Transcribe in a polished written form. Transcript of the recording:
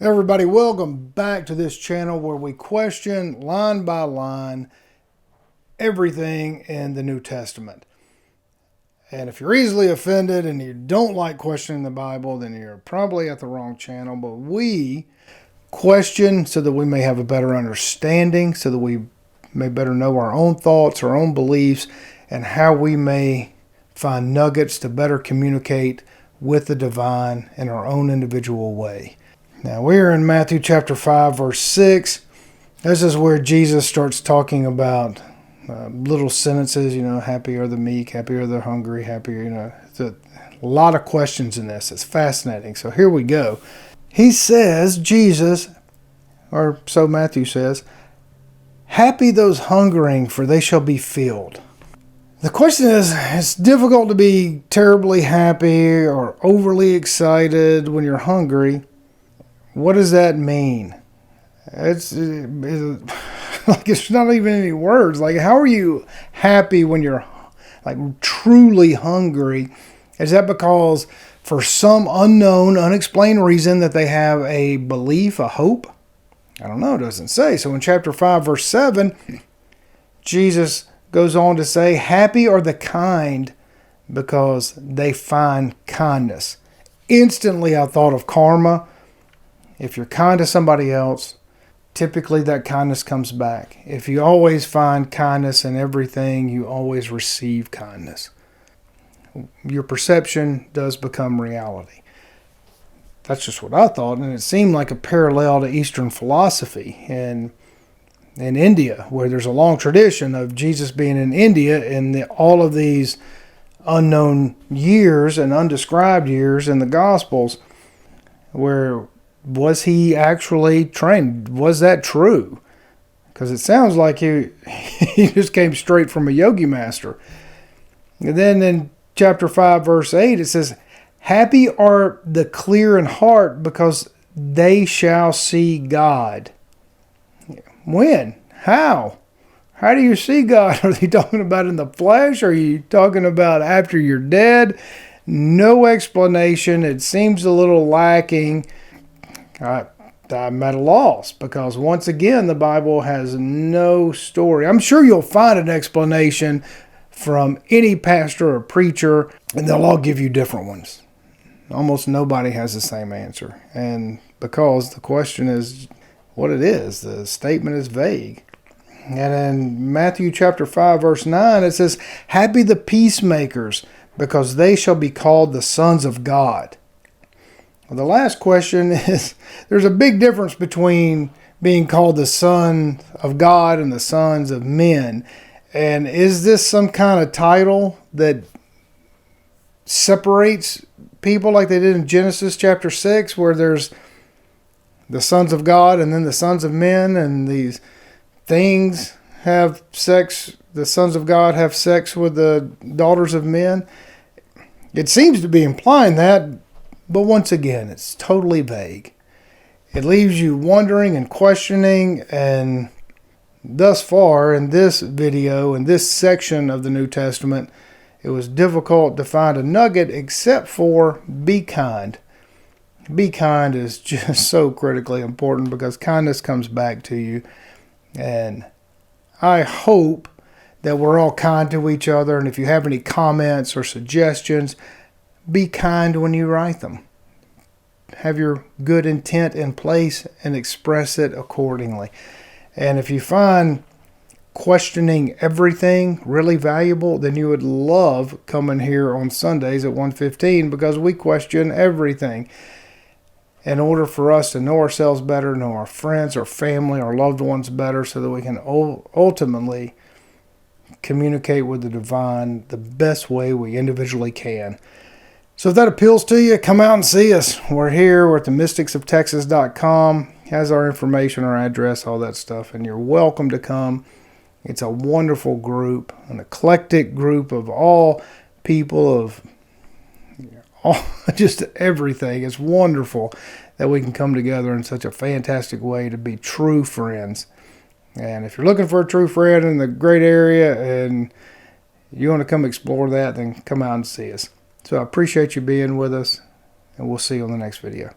Everybody, welcome back to this channel where we question line by line everything in the New Testament. And if you're easily offended and you don't like questioning the Bible, then you're probably at the wrong channel. But we question so that we may have a better understanding, so that we may better know our own thoughts, our own beliefs, and how we may find nuggets to better communicate with the divine in our own individual way. Now, we are in Matthew chapter 5, verse 6. This is where Jesus starts talking about little sentences, happy are the meek, happy are the hungry, happy, it's a lot of questions in this. It's fascinating. So here we go. He says, Jesus, or so Matthew says, happy those hungering, for they shall be filled. The question is, it's difficult to be terribly happy or overly excited when you're hungry. What does that mean? It's like it's not even any words. Like, how are you happy when you're like truly hungry? Is that because for some unknown, unexplained reason that they have a belief, a hope? I don't know. It doesn't say. So in chapter 5, verse 7, Jesus goes on to say, happy are the kind because they find kindness. Instantly, I thought of karma. If you're kind to somebody else, typically that kindness comes back. If you always find kindness in everything, you always receive kindness. Your perception does become reality. That's just what I thought, and it seemed like a parallel to Eastern philosophy in India, where there's a long tradition of Jesus being in India and all of these unknown years and undescribed years in the Gospels, where was he actually trained? Was that true? Because it sounds like he just came straight from a yogi master. And then in chapter 5, verse 8, it says, happy are the clear in heart because they shall see God. When? How? How do you see God? Are they talking about in the flesh? Are you talking about after you're dead? No explanation. It seems a little lacking. I'm at a loss because once again, the Bible has no story. I'm sure you'll find an explanation from any pastor or preacher, and they'll all give you different ones. Almost nobody has the same answer. And because the question is what it is, the statement is vague. And in Matthew chapter 5, verse 9, it says, happy the peacemakers, because they shall be called the sons of God. Well, the last question is, there's a big difference between being called the son of God and the sons of men. And is this some kind of title that separates people like they did in Genesis chapter 6, where there's the sons of God and then the sons of men, and these things have sex, the sons of God have sex with the daughters of men? It seems to be implying that. But once again, it's totally vague. It leaves you wondering and questioning, and thus far in this video, in this section of the New Testament, it was difficult to find a nugget except for be kind. Be kind is just so critically important because kindness comes back to you. And I hope that we're all kind to each other, and if you have any comments or suggestions, be kind when you write them. Have your good intent in place and express it accordingly. And if you find questioning everything really valuable, then you would love coming here on Sundays at 1:15 because we question everything. In order for us to know ourselves better, know our friends, our family, our loved ones better, so that we can ultimately communicate with the divine the best way we individually can. So if that appeals to you, come out and see us. We're here. We're at the mysticsofTexas.com. Has our information, our address, all that stuff. And you're welcome to come. It's a wonderful group, an eclectic group of all people of just everything. It's wonderful that we can come together in such a fantastic way to be true friends. And if you're looking for a true friend in the great area and you want to come explore that, then come out and see us. So I appreciate you being with us, and we'll see you on the next video.